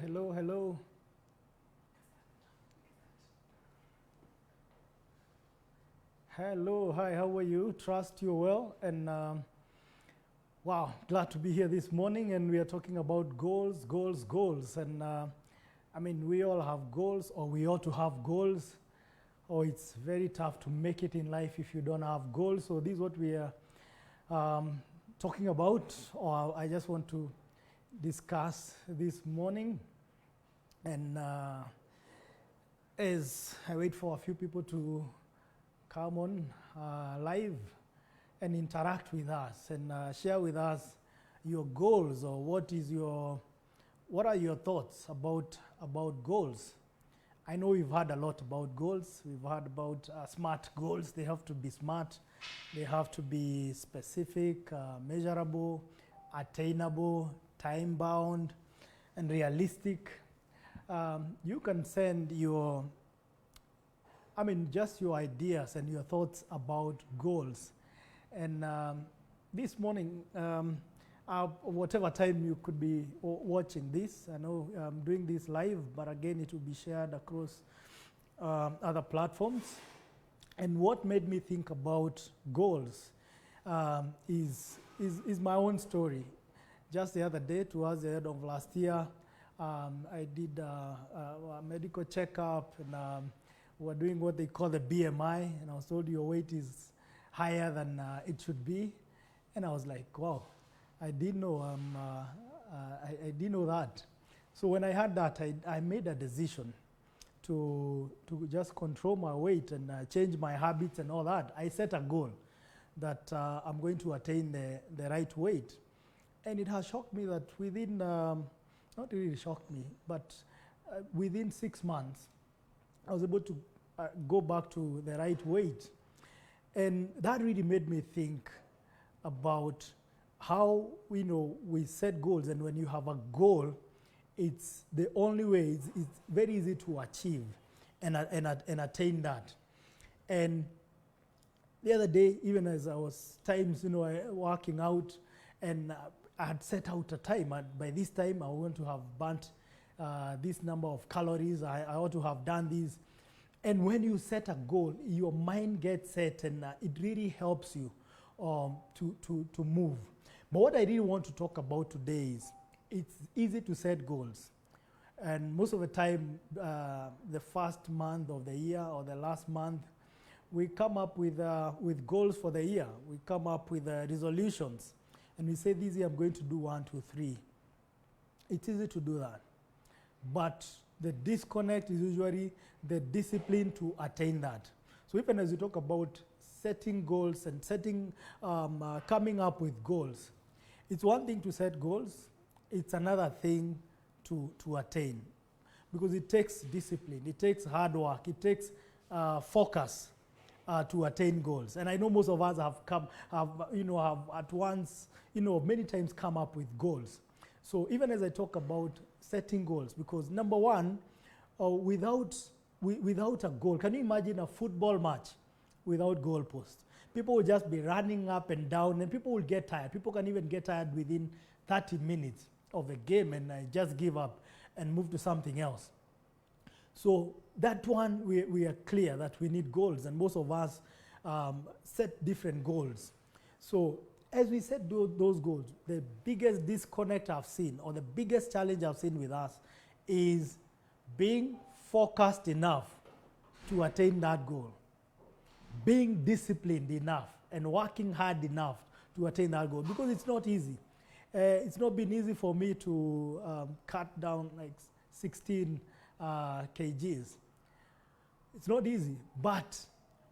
hello, hello. Hello, hi, how are you? Trust you're well. And wow, glad to be here this morning. And we are talking about goals, goals, goals. And I mean, we all have goals, or we ought to have goals, or it's very tough to make it in life if you don't have goals. So, this is what we are talking about, or I just want to discuss this morning. And as I wait for a few people to come on live and interact with us and share with us your goals, or what are your thoughts about goals. I know we've heard a lot about goals. We've heard about smart goals. They have to be smart. They have to be specific, measurable, attainable, time bound, and realistic. You can send just your ideas and your thoughts about goals. And this morning, whatever time you could be watching this, I know I'm doing this live, but again, it will be shared across other platforms. And what made me think about goals is my own story. Just the other day, towards the end of last year, I did a medical checkup, and we're doing what they call the BMI, and I was told your weight is higher than it should be. And I was like, wow, I didn't know I didn't know that. So when I had that, I made a decision to just control my weight and change my habits and all that. I set a goal that I'm going to attain the right weight. And it has shocked me that within, not really shocked me, but within 6 months, I was able to go back to the right weight. And that really made me think about how we set goals. And when you have a goal, it's the only way, it's very easy to achieve and attain that. And the other day, even as I was working out, and I had set out a time, and by this time I want to have burnt this number of calories, I ought to have done this. And when you set a goal, your mind gets set, and it really helps you to move. But what I really want to talk about today is it's easy to set goals. And most of the time, the first month of the year or the last month, we come up with goals for the year. We come up with resolutions. And we say, this year I'm going to do 1, 2, 3. It's easy to do that. But the disconnect is usually the discipline to attain that. So even as we talk about setting goals and coming up with goals, it's one thing to set goals, it's another thing to attain. Because it takes discipline, it takes hard work, it takes focus to attain goals. And I know most of us have at once, many times come up with goals. So even as I talk about setting goals, because number one, without a goal, can you imagine a football match without goalposts? People will just be running up and down, and people will get tired. People can even get tired within 30 minutes of a game and just give up and move to something else. So that one, we are clear that we need goals, and most of us set different goals. So as we set those goals, the biggest disconnect I've seen, or the biggest challenge I've seen with us, is being focused enough to attain that goal, being disciplined enough and working hard enough to attain that goal, because it's not easy. It's not been easy for me to cut down like 16 kgs. It's not easy, but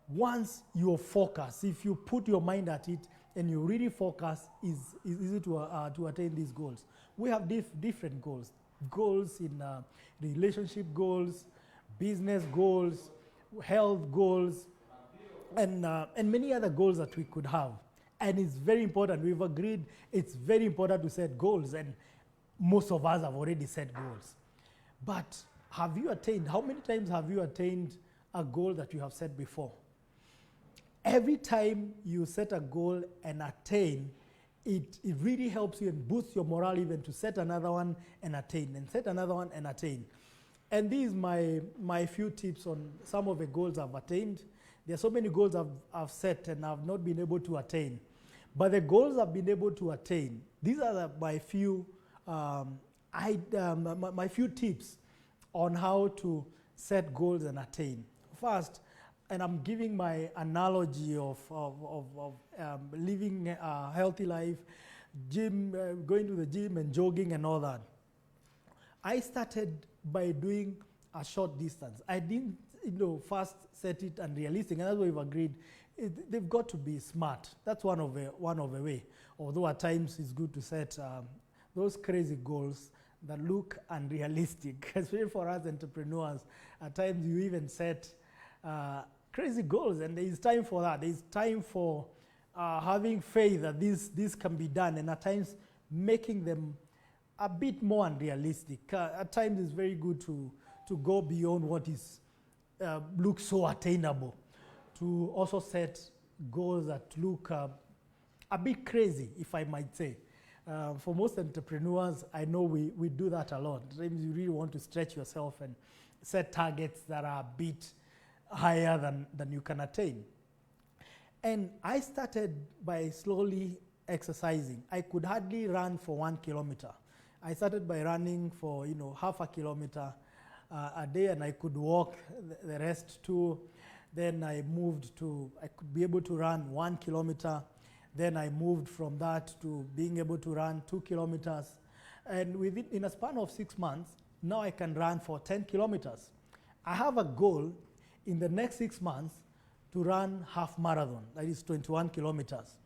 once you're focused, if you put your mind at it and you really focus, it's easy to attain these goals. We have different goals. Goals in relationship goals, business goals, health goals, and many other goals that we could have. And it's very important. We've agreed it's very important to set goals, and most of us have already set goals. But how many times have you attained a goal that you have set before? Every time you set a goal and attain, it really helps you and boosts your morale even to set another one and attain, and set another one and attain. And these my few tips on some of the goals I've attained. There are so many goals I've set and I've not been able to attain. But the goals I've been able to attain, these are my few my few tips on how to set goals and attain. First, and I'm giving my analogy of living a healthy life, going to the gym and jogging and all that. I started by doing a short distance. I didn't, first set it unrealistic, and that's what we've agreed. They've got to be smart. That's one of the way. Although at times it's good to set those crazy goals that look unrealistic, especially for us entrepreneurs. At times you even set crazy goals, and there is time for that. There is time for having faith that this can be done, and at times making them a bit more unrealistic. At times it's very good to go beyond what is looks so attainable, to also set goals that look a bit crazy, if I might say. For most entrepreneurs, I know we do that a lot. Sometimes you really want to stretch yourself and set targets that are a bit higher than you can attain. And I started by slowly exercising. I could hardly run for 1 kilometer. I started by running for half a kilometer a day, and I could walk the rest too. Then I could be able to run 1 kilometer. Then I moved from that to being able to run 2 kilometers. And in a span of 6 months, now I can run for 10 kilometers. I have a goal in the next 6 months to run half marathon, that is 21 kilometers.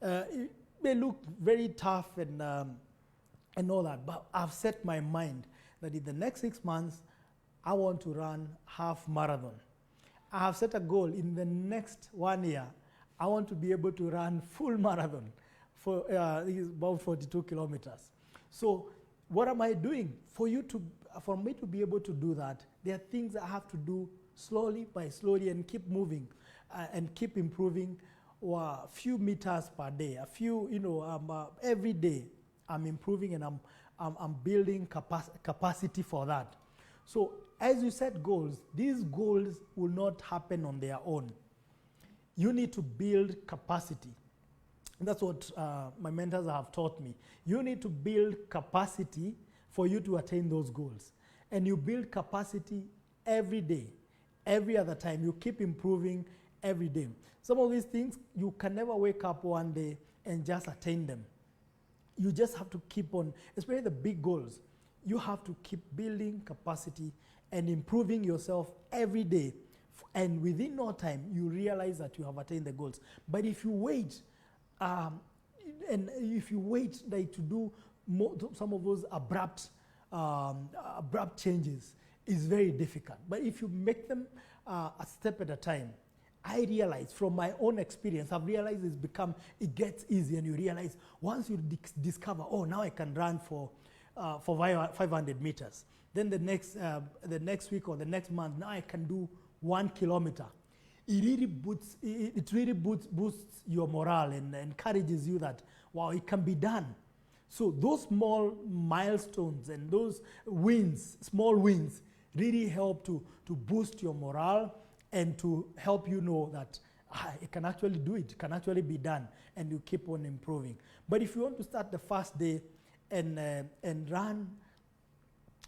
It may look very tough and all that, but I've set my mind that in the next 6 months, I want to run half marathon. I have set a goal in the next 1 year. I want to be able to run full marathon for about 42 kilometers. So what am I doing? For me to be able to do that, there are things I have to do slowly and keep moving and keep improving a few meters per day, every day I'm improving and I'm building capacity for that. So as you set goals, these goals will not happen on their own. You need to build capacity. And that's what my mentors have taught me. You need to build capacity for you to attain those goals. And you build capacity every day, every other time. You keep improving every day. Some of these things, you can never wake up one day and just attain them. You just have to keep on, especially the big goals. You have to keep building capacity and improving yourself every day. And within no time, you realize that you have attained the goals. But if you wait, like to do some of those abrupt changes, is very difficult. But if you make them a step at a time, I realize from my own experience, I've realized it gets easy, and you realize once you discover, now I can run for 500 meters. Then the next week or the next month, now I can do 1 kilometer. It really boosts your morale and encourages you that, wow, it can be done. So those small milestones and those small wins, really help to boost your morale and to help you know that it can actually do it, can actually be done, and you keep on improving. But if you want to start the first day and run,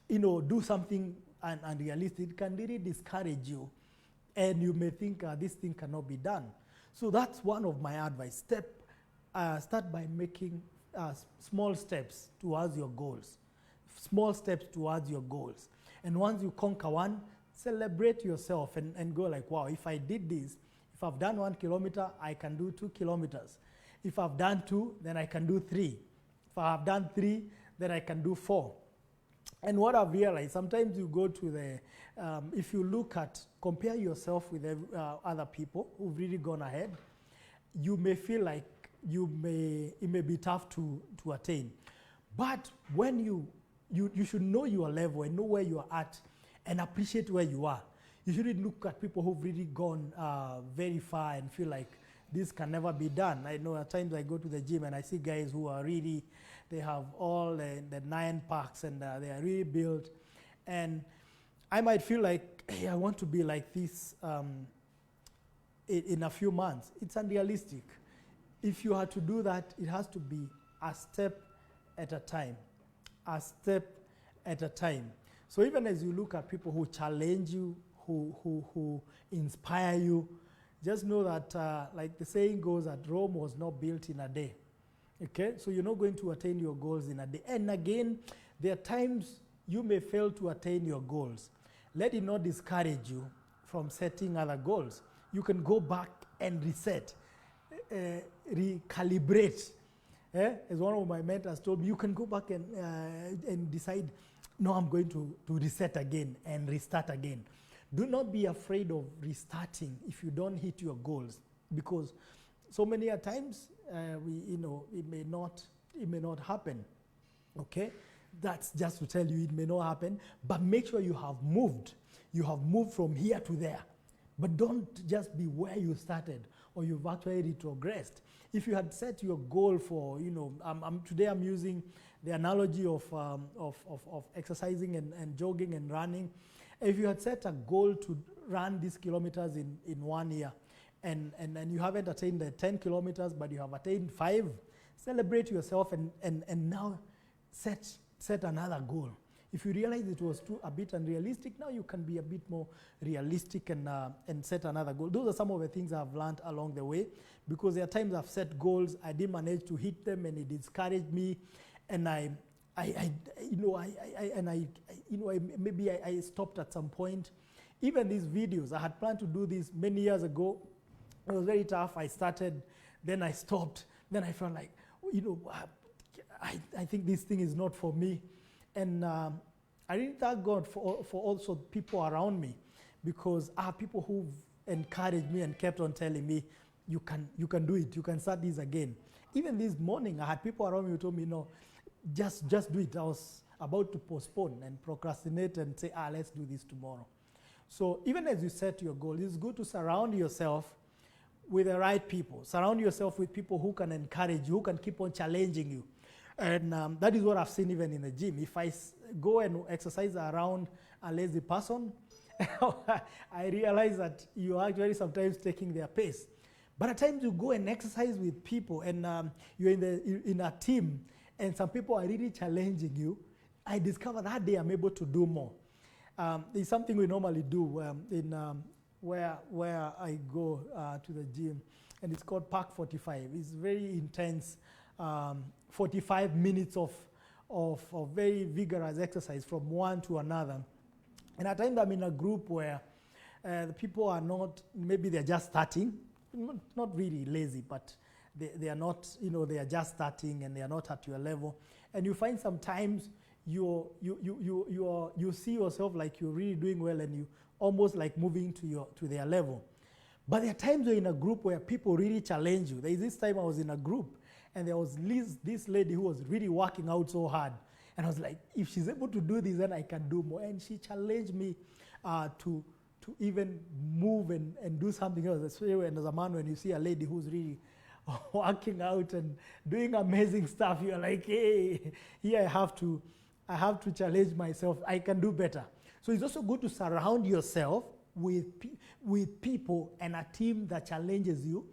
do something unrealistic, it can really discourage you, and you may think this thing cannot be done. So that's one of my advice. Start by making small steps towards your goals. Small steps towards your goals. And once you conquer one, celebrate yourself and go like, wow, if I did this, if I've done 1 kilometer, I can do 2 kilometers. If I've done 2, then I can do 3. If I have done 3, then I can do 4. And what I've realized, sometimes you go to if you compare yourself with other people who've really gone ahead, you may feel like it may be tough to attain. But when you should know your level and know where you are at and appreciate where you are. You shouldn't look at people who've really gone very far and feel like this can never be done. I know at times I go to the gym and I see guys who are really, they have all the 9 packs and they are really built. And I might feel like, hey, I want to be like this in a few months. It's unrealistic. If you are to do that, it has to be a step at a time. A step at a time. So even as you look at people who challenge you, who inspire you, just know that, like the saying goes, that Rome was not built in a day. Okay? So you're not going to attain your goals in a day. And again, there are times you may fail to attain your goals. Let it not discourage you from setting other goals. You can go back and reset, recalibrate. As one of my mentors told me, you can go back and decide, no, I'm going to reset again and restart again. Do not be afraid of restarting if you don't hit your goals, because so many a times it may not happen. Okay, that's just to tell you it may not happen. But make sure you have moved. You have moved from here to there. But don't just be where you started or you've actually retrogressed. If you had set your goal for, today I'm using the analogy of exercising and jogging and running. If you had set a goal to run these kilometers in 1 year and you haven't attained the 10 kilometers, but you have attained 5, celebrate yourself and now set another goal. If you realize it was a bit unrealistic, now you can be a bit more realistic and set another goal. Those are some of the things I've learned along the way, because there are times I've set goals, I didn't manage to hit them, and it discouraged me, and maybe I stopped at some point. Even these videos, I had planned to do this many years ago. It was very tough. I started, then I stopped. Then I felt like, I think this thing is not for me. And I really thank God for also people around me, because I have people who've encouraged me and kept on telling me, you can do it. You can start this again. Even this morning, I had people around me who told me, no, just do it. I was about to postpone and procrastinate and say, let's do this tomorrow. So even as you set your goal, it's good to surround yourself with the right people. Surround yourself with people who can encourage you, who can keep on challenging you. And that is what I've seen even in the gym. If I go and exercise around a lazy person, I realize that you are actually sometimes taking their pace. But at times you go and exercise with people and you're in a team and some people are really challenging you, I discover that day I'm able to do more. It's something we normally do where I go to the gym, and it's called Park 45. It's very intense, 45 minutes of very vigorous exercise from one to another. And at times I'm in a group where the people are not, maybe they're just starting, not really lazy, but they are not, they are just starting and they are not at your level. And you find sometimes you see yourself like you're really doing well and you almost like moving to their level. But there are times you're in a group where people really challenge you. There is this time I was in a group and there was this lady who was really working out so hard. And I was like, if she's able to do this, then I can do more. And she challenged me to even move and do something else. Especially as a man, when you see a lady who's really working out and doing amazing stuff, you're like, hey, here I have to challenge myself. I can do better. So it's also good to surround yourself with people and a team that challenges you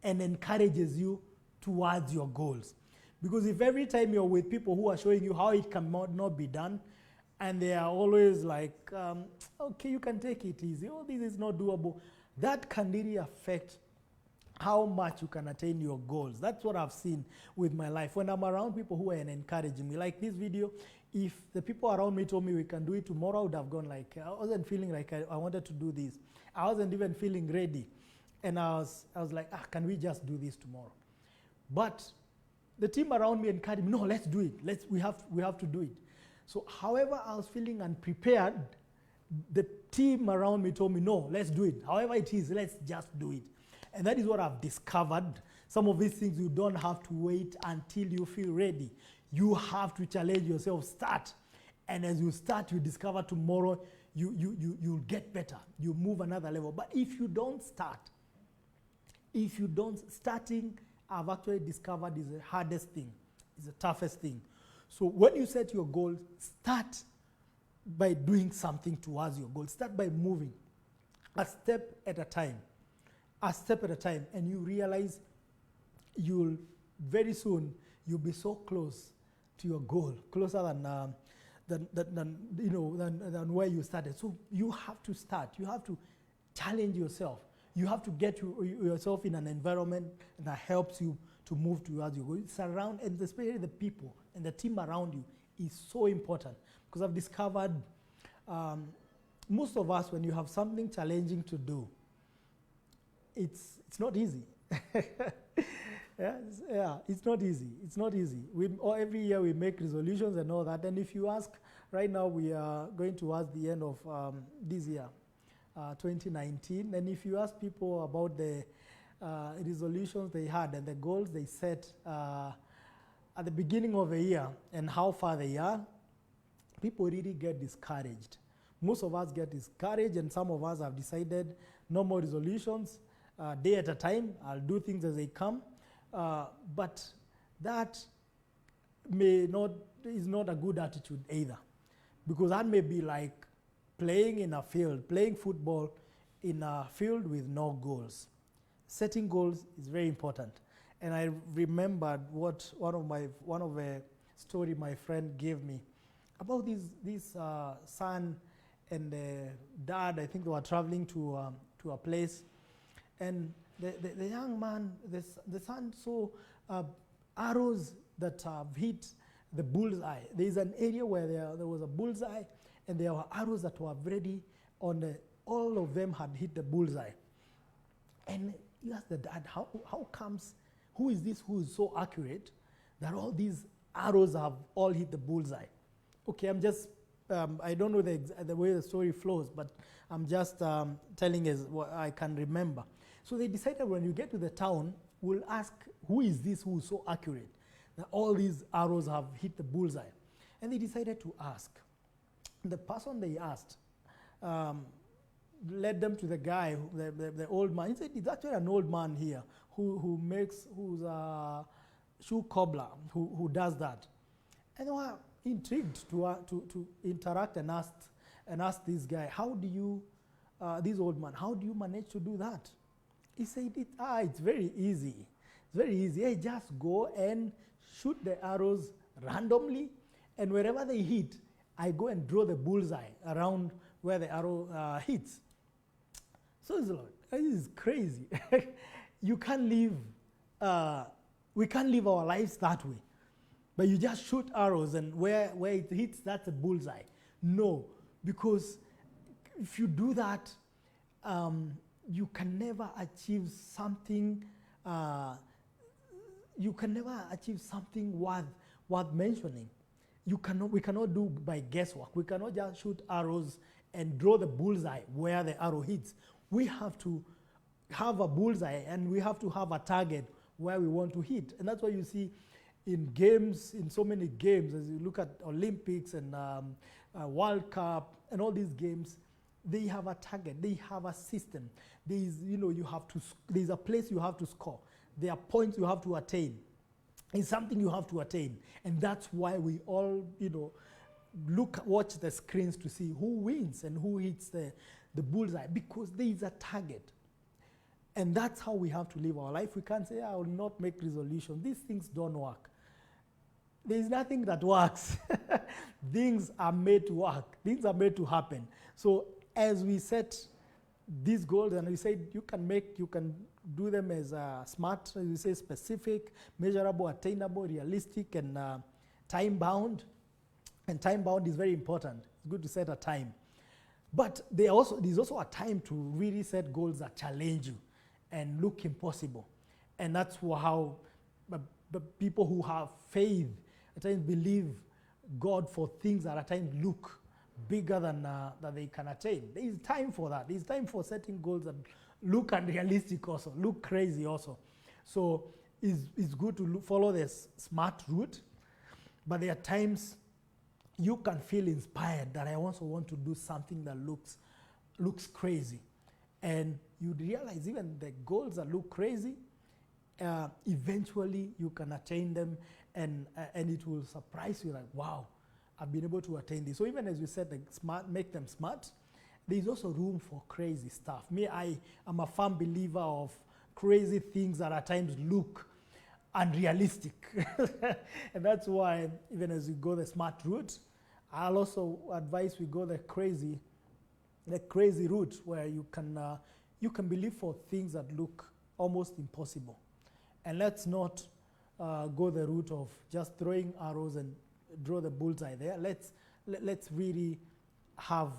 and encourages you towards your goals. Because if every time you're with people who are showing you how it cannot be done, and they are always like, okay, you can take it easy, oh, this is not doable, that can really affect how much you can attain your goals. That's what I've seen with my life. When I'm around people who are encouraging me, like this video, if the people around me told me we can do it tomorrow, I would have gone like, I wasn't feeling like I wanted to do this. I wasn't even feeling ready. And I was like, can we just do this tomorrow? But the team around me encouraged me, no, let's do it. We have to do it. So however I was feeling unprepared, the team around me told me, no, let's do it. However it is, let's just do it. And that is what I've discovered. Some of these things you don't have to wait until you feel ready. You have to challenge yourself, start. And as you start, you discover tomorrow you'll get better. You move another level. But if you don't start, If you don't, starting, I've actually discovered is the hardest thing, is the toughest thing. So when you set your goal, start by doing something towards your goal. Start by moving a step at a time, and you realize you'll very soon you'll be so close to your goal, closer than where you started. So you have to start. You have to challenge yourself. You have to get yourself in an environment that helps you to move towards your goal. Surround, and especially the people and the team around you is so important, because I've discovered most of us, when you have something challenging to do, it's not easy. It's not easy. It's not easy. Every year we make resolutions and all that. And if you ask, right now we are going towards the end of this year, 2019. And if you ask people about the resolutions they had and the goals they set at the beginning of the year and how far they are, people really get discouraged. Most of us get discouraged, and some of us have decided no more resolutions, day at a time. I'll do things as they come. But that is not a good attitude either, because that may be like playing football in a field with no goals. Setting goals is very important. And I remembered what one of the story my friend gave me about this son and dad. I think they were traveling to a place, and the young man, the son saw arrows that have hit the bullseye. There is an area where there was a bullseye, and there were arrows that were already all of them had hit the bullseye. And he asked the dad, how comes, who is this who is so accurate that all these arrows have all hit the bullseye? Okay, I'm just, I don't know the way the story flows, but I'm just telling us what I can remember. So they decided, when you get to the town, we'll ask, who is this who is so accurate that all these arrows have hit the bullseye? And they decided to ask. The person they asked led them to the guy, the old man. He said, it's actually an old man here who's a shoe cobbler, who does that. And they were intrigued to interact and ask this guy, this old man, how do you manage to do that? He said, it's very easy. It's very easy. I just go and shoot the arrows randomly, and wherever they hit, I go and draw the bullseye around where the arrow hits. So it's like, this is crazy. We can't live our lives that way. But you just shoot arrows, and where it hits, that's a bullseye. No, because if you do that, you can never achieve something. You can never achieve something worth mentioning. We cannot do by guesswork. We cannot just shoot arrows and draw the bullseye where the arrow hits. We have to have a bullseye, and we have to have a target where we want to hit. And that's why you see in games, in so many games, as you look at Olympics and World Cup and all these games, they have a target, they have a system. There's a place you have to score. There are points you have to attain. It's something you have to attain. And that's why we all, watch the screens to see who wins and who hits the bullseye, because there is a target. And that's how we have to live our life. We can't say, I will not make resolutions. These things don't work. There is nothing that works. Things are made to work. Things are made to happen. So as we set these goals, and we said you can do them as smart, as we say, specific, measurable, attainable, realistic, and time-bound. And time-bound is very important. It's good to set a time. But there's also a time to really set goals that challenge you and look impossible. And that's how the people who have faith at times believe God for things that at times look bigger than that they can attain. There is time for that. There is time for setting goals that look unrealistic also, look crazy also. So it's good to follow this smart route, but there are times you can feel inspired that I also want to do something that looks crazy. And you'd realize even the goals that look crazy, eventually you can attain them, and it will surprise you like, wow, I've been able to attain this. So even as we said, like smart, make them smart, there's also room for crazy stuff. Me, I am a firm believer of crazy things that at times look unrealistic. And that's why even as we go the smart route, I'll also advise we go the crazy route where you can believe for things that look almost impossible. And let's not go the route of just throwing arrows and draw the bullseye there. Let's really have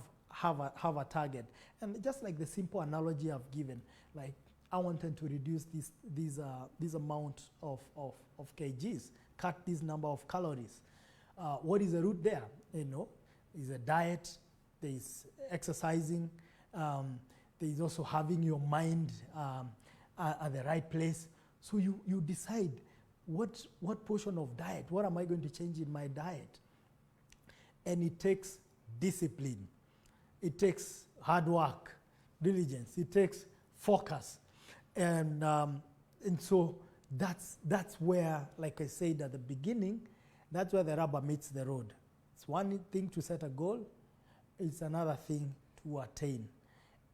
a target. And just like the simple analogy I've given, like I wanted to reduce this amount of kgs, cut this number of calories. What is the route there? Is a diet, there is exercising, there is also having your mind at the right place. So you decide what portion of diet, what am I going to change in my diet? And it takes discipline. It takes hard work, diligence. It takes focus. And so that's where, like I said at the beginning, that's where the rubber meets the road. It's one thing to set a goal. It's another thing to attain.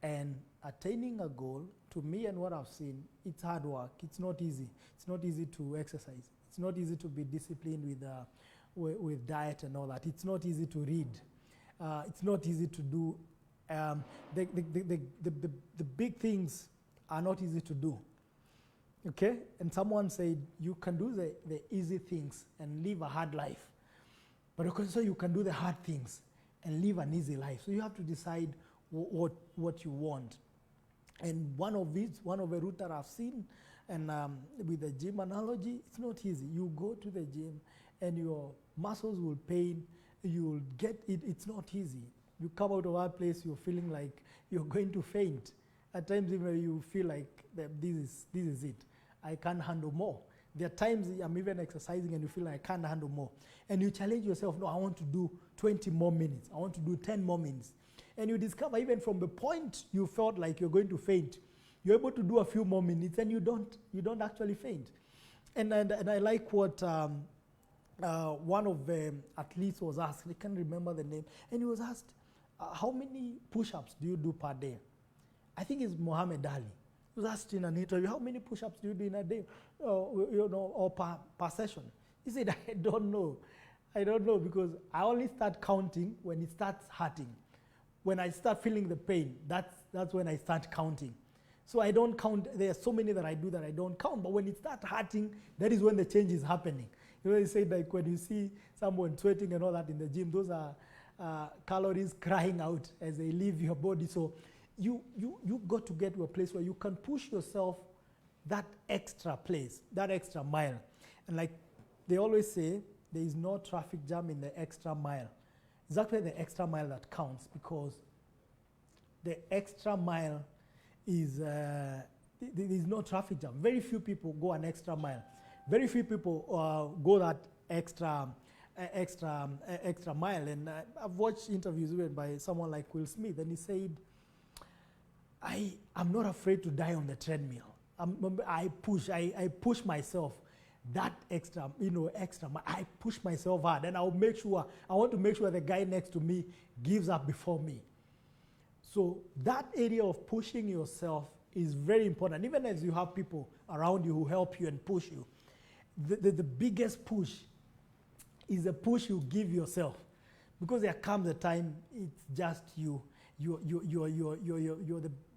And attaining a goal, to me and what I've seen, it's hard work. It's not easy. It's not easy to exercise. It's not easy to be disciplined with diet and all that. It's not easy to read. It's not easy to do. The big things are not easy to do. Okay? And someone said, you can do the easy things and live a hard life. But also you can do the hard things and live an easy life. So you have to decide what you want. And one of the route that I've seen, and with the gym analogy, it's not easy. You go to the gym and your muscles will pain. You'll get it. It's not easy. You come out of that place, you're feeling like you're going to faint. At times even you feel like this is it. I can't handle more. There are times I'm even exercising and you feel like I can't handle more. And you challenge yourself, no, I want to do 20 more minutes. I want to do 10 more minutes. And you discover even from the point you felt like you're going to faint, you're able to do a few more minutes and you don't actually faint. And I like what one of the athletes was asked, I can't remember the name, and he was asked, how many push-ups do you do per day? I think it's Muhammad Ali. He was asked in an interview, how many push-ups do you do in a day, or per session? He said, I don't know. I don't know, because I only start counting when it starts hurting. When I start feeling the pain, that's when I start counting. So I don't count. There are so many that I do that I don't count. But when it starts hurting, that is when the change is happening. They say like when you see someone sweating and all that in the gym, those are calories crying out as they leave your body. So you got to get to a place where you can push yourself that extra place, that extra mile. And like they always say, there is no traffic jam in the extra mile. It's actually the extra mile that counts, because the extra mile is, there is no traffic jam. Very few people go an extra mile. Very few people go that extra mile. And I've watched interviews even by someone like Will Smith, and he said, I'm not afraid to die on the treadmill. I push myself. That extra, I push myself hard, and I want to make sure the guy next to me gives up before me. So that area of pushing yourself is very important. Even as you have people around you who help you and push you, the biggest push is the push you give yourself, because there comes a time it's just you. You're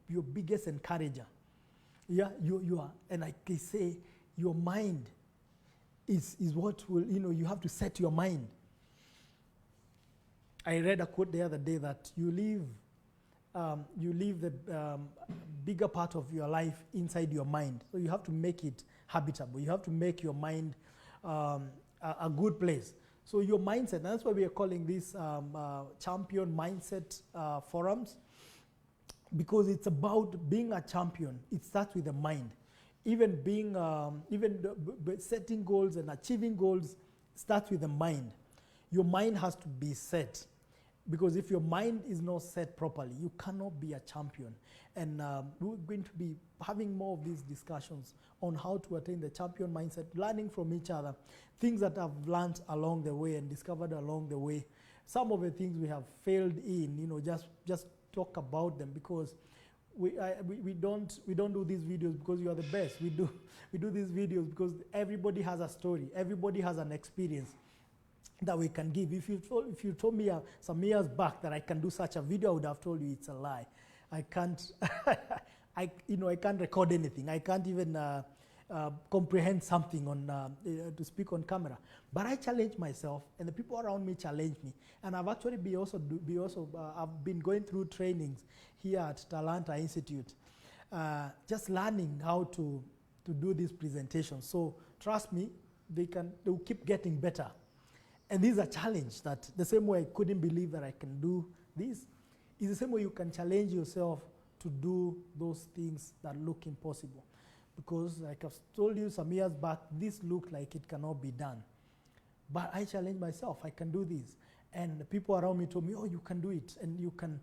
your biggest encourager. Yeah, you are, and like they say, your mind is what will, you have to set your mind. I read a quote the other day that you leave the bigger part of your life inside your mind. So you have to make it habitable. You have to make your mind a good place. So your mindset, and that's why we are calling this champion mindset forums, because it's about being a champion. It starts with the mind. Even being, setting goals and achieving goals starts with the mind. Your mind has to be set. Because if your mind is not set properly, you cannot be a champion. And we're going to be having more of these discussions on how to attain the champion mindset, learning from each other, things that I've learned along the way and discovered along the way. Some of the things we have failed in, just talk about them, because we don't do these videos because you are the best. We do these videos because everybody has a story, everybody has an experience that we can give. If you told me some years back that I can do such a video, I would have told you it's a lie. I can't. I can't record anything. I can't even comprehend something on to speak on camera. But I challenge myself, and the people around me challenge me. And I've actually I've been going through trainings here at Talanta Institute, just learning how to do these presentations. So trust me, they'll keep getting better. And this is a challenge that the same way I couldn't believe that I can do this, is the same way you can challenge yourself to do those things that look impossible. Because like I've told you some years back, this looked like it cannot be done. But I challenged myself, I can do this. And the people around me told me, oh, you can do it. And you can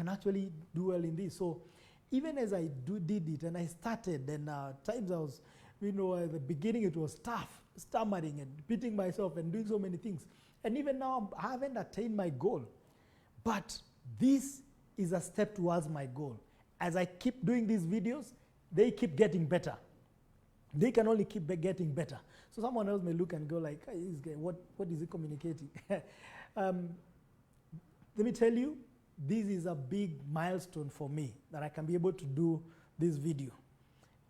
actually do well in this. So even as I did it and I started, and times I was, at the beginning it was tough, stammering and beating myself and doing so many things. And even now I haven't attained my goal. But this is a step towards my goal. As I keep doing these videos, they keep getting better. They can only keep getting better. So someone else may look and go like, hey, this guy, what is he communicating? Let me tell you, this is a big milestone for me that I can be able to do this video.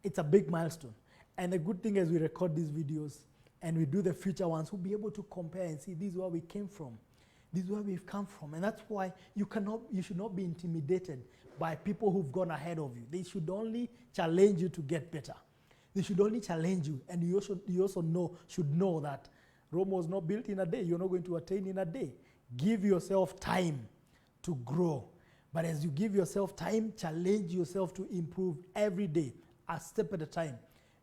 It's a big milestone. And the good thing is we record these videos and we do the future ones, we'll be able to compare and see this is where we came from. This is where we've come from. And that's why you should not be intimidated by people who've gone ahead of you. They should only challenge you to get better. They should only challenge you. And you also should know that Rome was not built in a day. You're not going to attain in a day. Give yourself time to grow. But as you give yourself time, challenge yourself to improve every day, a step at a time.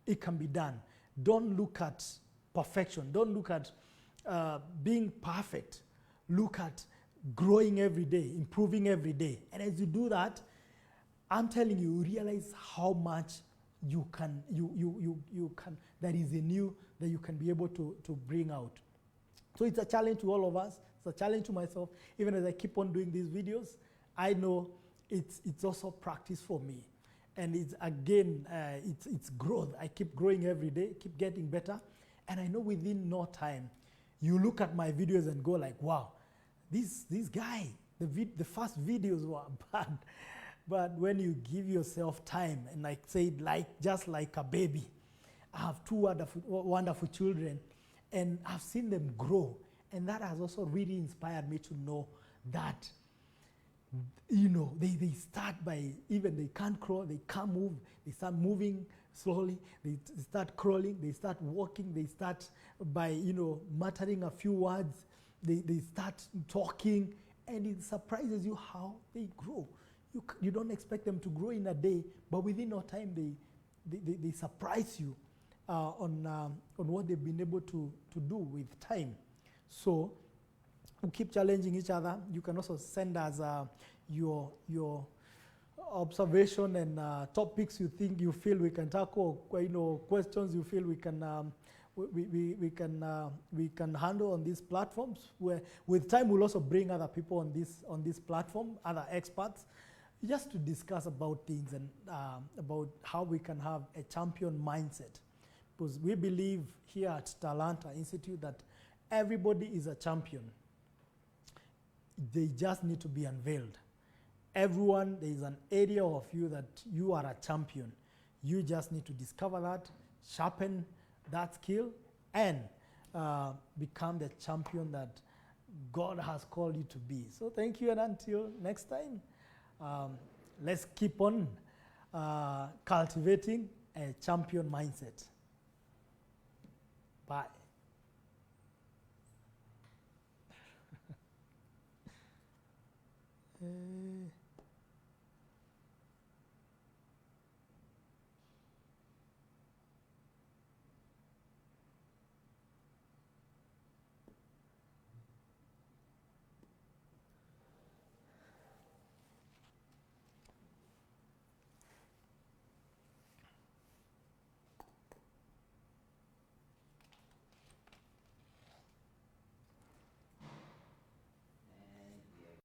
It can be done. Don't look at perfection. Don't look at being perfect. Look at growing every day, improving every day. And as you do that, I'm telling you, you realize how much you can, that is in you that you can be able to bring out. So it's a challenge to all of us. It's a challenge to myself. Even as I keep on doing these videos, I know it's also practice for me. And it's again, it's growth. I keep growing every day, keep getting better. And I know within no time, you look at my videos and go like, wow, this guy, the first videos were bad. But when you give yourself time, and like said, just like a baby, I have two wonderful children, and I've seen them grow. And that has also really inspired me to know that, they start by, even they can't crawl, they can't move, they start moving slowly, they start crawling, they start walking, they start by, muttering a few words, they start talking, and it surprises you how they grow. You don't expect them to grow in a day, but within no time they surprise you on what they've been able to do with time. So we keep challenging each other. You can also send us your observation and topics you feel we can tackle, questions you feel we can we can handle on these platforms. Where with time we'll also bring other people on this platform, other experts, just to discuss about things and about how we can have a champion mindset. Because we believe here at Talanta Institute that everybody is a champion. They just need to be unveiled. Everyone, there is an area of you that you are a champion. You just need to discover that, sharpen that skill, and become the champion that God has called you to be. So thank you, and until next time, let's keep on cultivating a champion mindset. Bye.